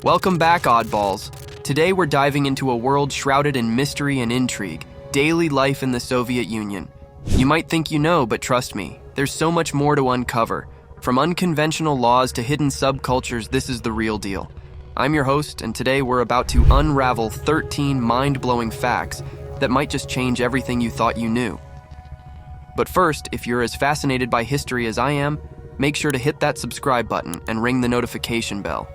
Welcome back, oddballs. Today we're diving into a world shrouded in mystery and intrigue, daily life in the Soviet Union. You might think you know, but trust me, there's so much more to uncover. From unconventional laws to hidden subcultures, this is the real deal. I'm your host, and today we're about to unravel 13 mind-blowing facts that might just change everything you thought you knew. But first, if you're as fascinated by history as I am, make sure to hit that subscribe button and ring the notification bell.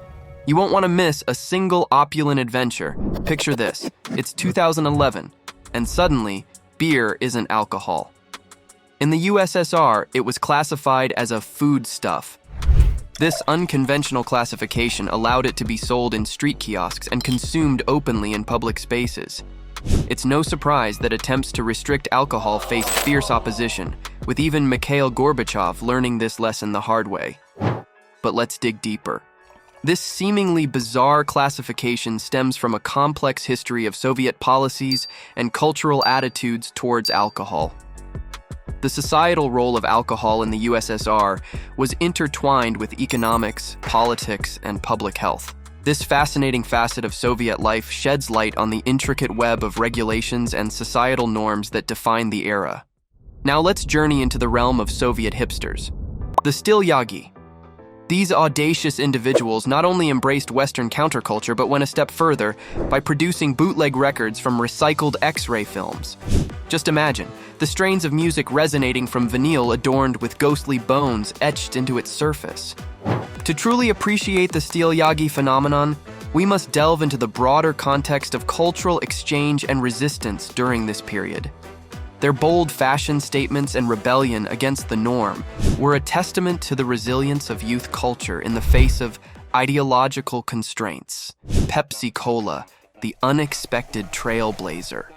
You won't want to miss a single opulent adventure. Picture this, it's 2011, and suddenly, beer isn't alcohol. In the USSR, it was classified as a foodstuff. This unconventional classification allowed it to be sold in street kiosks and consumed openly in public spaces. It's no surprise that attempts to restrict alcohol faced fierce opposition, with even Mikhail Gorbachev learning this lesson the hard way. But let's dig deeper. This seemingly bizarre classification stems from a complex history of Soviet policies and cultural attitudes towards alcohol. The societal role of alcohol in the USSR was intertwined with economics, politics, and public health. This fascinating facet of Soviet life sheds light on the intricate web of regulations and societal norms that define the era. Now let's journey into the realm of Soviet hipsters. The Stilyagi. These audacious individuals not only embraced Western counterculture but went a step further by producing bootleg records from recycled X-ray films. Just imagine, the strains of music resonating from vinyl adorned with ghostly bones etched into its surface. To truly appreciate the Stilyagi phenomenon, we must delve into the broader context of cultural exchange and resistance during this period. Their bold fashion statements and rebellion against the norm were a testament to the resilience of youth culture in the face of ideological constraints. Pepsi Cola, the unexpected trailblazer.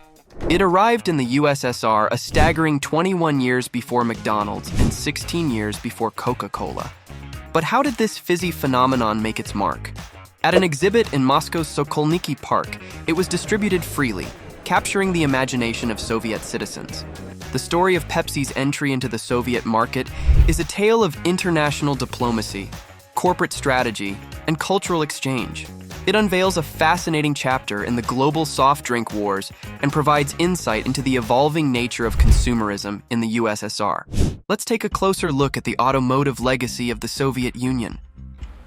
It arrived in the USSR a staggering 21 years before McDonald's and 16 years before Coca-Cola. But how did this fizzy phenomenon make its mark? At an exhibit in Moscow's Sokolniki Park, it was distributed freely, capturing the imagination of Soviet citizens. The story of Pepsi's entry into the Soviet market is a tale of international diplomacy, corporate strategy, and cultural exchange. It unveils a fascinating chapter in the global soft drink wars and provides insight into the evolving nature of consumerism in the USSR. Let's take a closer look at the automotive legacy of the Soviet Union.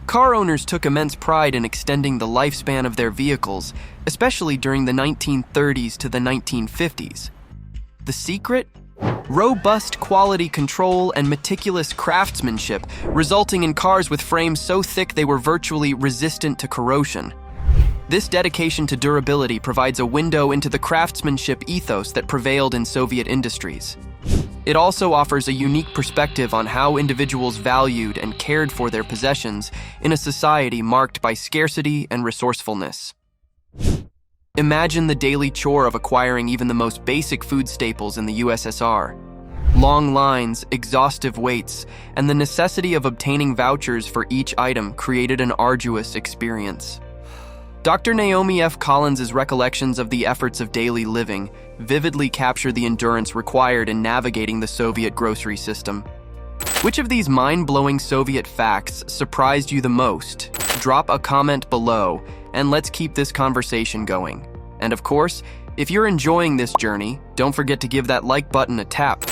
Car owners took immense pride in extending the lifespan of their vehicles, especially during the 1930s to the 1950s. The secret? Robust quality control and meticulous craftsmanship, resulting in cars with frames so thick they were virtually resistant to corrosion. This dedication to durability provides a window into the craftsmanship ethos that prevailed in Soviet industries. It also offers a unique perspective on how individuals valued and cared for their possessions in a society marked by scarcity and resourcefulness. Imagine the daily chore of acquiring even the most basic food staples in the USSR. Long lines, exhaustive waits, and the necessity of obtaining vouchers for each item created an arduous experience. Dr. Naomi F. Collins's recollections of the efforts of daily living vividly capture the endurance required in navigating the Soviet grocery system. Which of these mind-blowing Soviet facts surprised you the most? Drop a comment below, and let's keep this conversation going. And of course, if you're enjoying this journey, don't forget to give that like button a tap.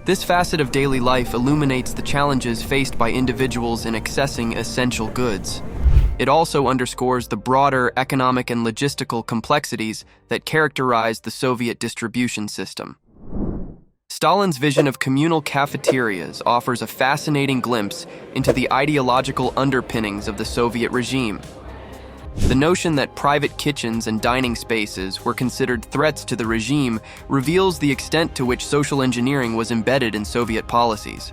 This facet of daily life illuminates the challenges faced by individuals in accessing essential goods. It also underscores the broader economic and logistical complexities that characterized the Soviet distribution system. Stalin's vision of communal cafeterias offers a fascinating glimpse into the ideological underpinnings of the Soviet regime. The notion that private kitchens and dining spaces were considered threats to the regime reveals the extent to which social engineering was embedded in Soviet policies.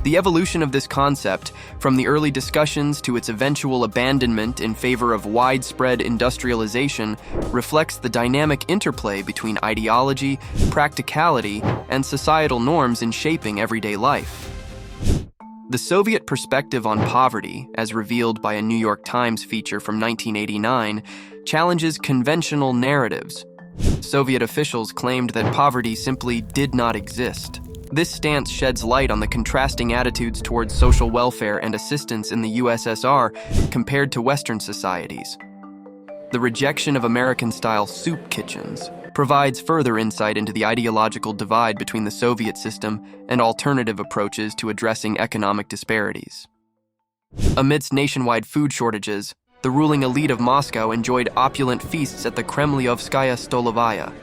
The evolution of this concept, from the early discussions to its eventual abandonment in favor of widespread industrialization, reflects the dynamic interplay between ideology, practicality, and societal norms in shaping everyday life. The Soviet perspective on poverty, as revealed by a New York Times feature from 1989, challenges conventional narratives. Soviet officials claimed that poverty simply did not exist. This stance sheds light on the contrasting attitudes towards social welfare and assistance in the USSR compared to Western societies. The rejection of American-style soup kitchens provides further insight into the ideological divide between the Soviet system and alternative approaches to addressing economic disparities. Amidst nationwide food shortages, the ruling elite of Moscow enjoyed opulent feasts at the Kremlyovskaya Stolovaya.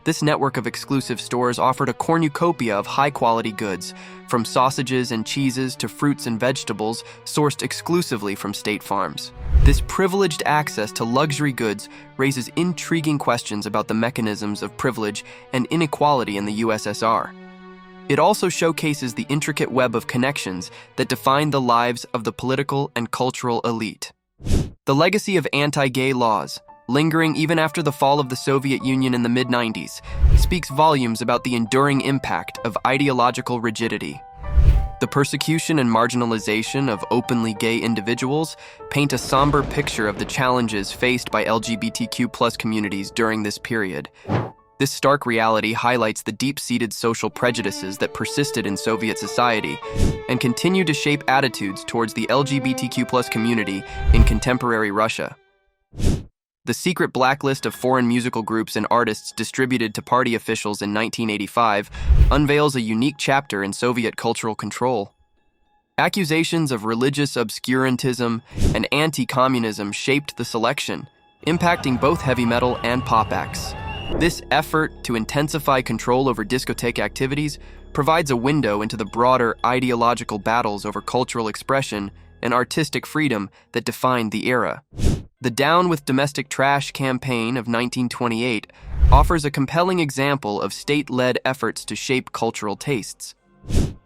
This network of exclusive stores offered a cornucopia of high-quality goods, from sausages and cheeses to fruits and vegetables sourced exclusively from state farms. This privileged access to luxury goods raises intriguing questions about the mechanisms of privilege and inequality in the USSR. It also showcases the intricate web of connections that define the lives of the political and cultural elite. The legacy of anti-gay laws, lingering even after the fall of the Soviet Union in the mid-90s, speaks volumes about the enduring impact of ideological rigidity. The persecution and marginalization of openly gay individuals paint a somber picture of the challenges faced by LGBTQ+ communities during this period. This stark reality highlights the deep-seated social prejudices that persisted in Soviet society and continue to shape attitudes towards the LGBTQ+ community in contemporary Russia. The secret blacklist of foreign musical groups and artists distributed to party officials in 1985 unveils a unique chapter in Soviet cultural control. Accusations of religious obscurantism and anti-communism shaped the selection, impacting both heavy metal and pop acts. This effort to intensify control over discotheque activities provides a window into the broader ideological battles over cultural expression and artistic freedom that defined the era. The Down with Domestic Trash campaign of 1928 offers a compelling example of state-led efforts to shape cultural tastes.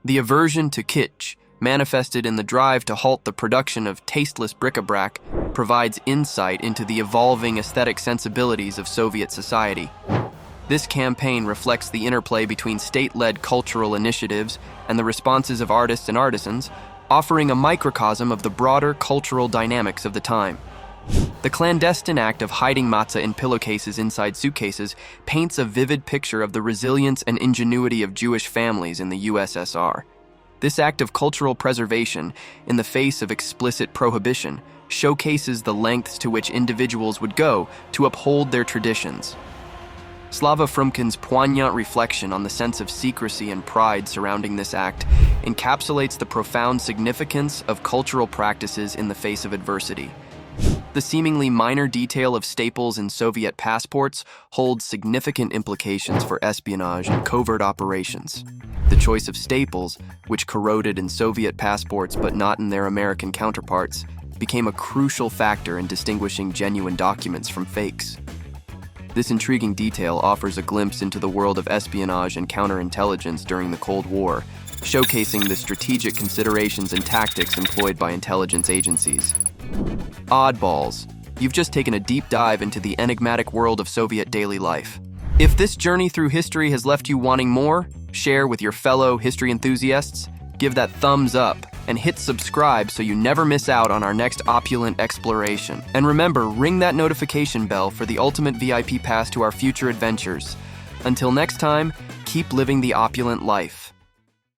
The aversion to kitsch, manifested in the drive to halt the production of tasteless bric-a-brac, provides insight into the evolving aesthetic sensibilities of Soviet society. This campaign reflects the interplay between state-led cultural initiatives and the responses of artists and artisans, offering a microcosm of the broader cultural dynamics of the time. The clandestine act of hiding matzah in pillowcases inside suitcases paints a vivid picture of the resilience and ingenuity of Jewish families in the USSR. This act of cultural preservation, in the face of explicit prohibition, showcases the lengths to which individuals would go to uphold their traditions. Slava Frumkin's poignant reflection on the sense of secrecy and pride surrounding this act encapsulates the profound significance of cultural practices in the face of adversity. The seemingly minor detail of staples in Soviet passports holds significant implications for espionage and covert operations. The choice of staples, which corroded in Soviet passports but not in their American counterparts, became a crucial factor in distinguishing genuine documents from fakes. This intriguing detail offers a glimpse into the world of espionage and counterintelligence during the Cold War, showcasing the strategic considerations and tactics employed by intelligence agencies. Oddballs, you've just taken a deep dive into the enigmatic world of Soviet daily life. If this journey through history has left you wanting more, share with your fellow history enthusiasts, give that thumbs up, and hit subscribe so you never miss out on our next opulent exploration. And remember, ring that notification bell for the ultimate VIP pass to our future adventures. Until next time, keep living the opulent life.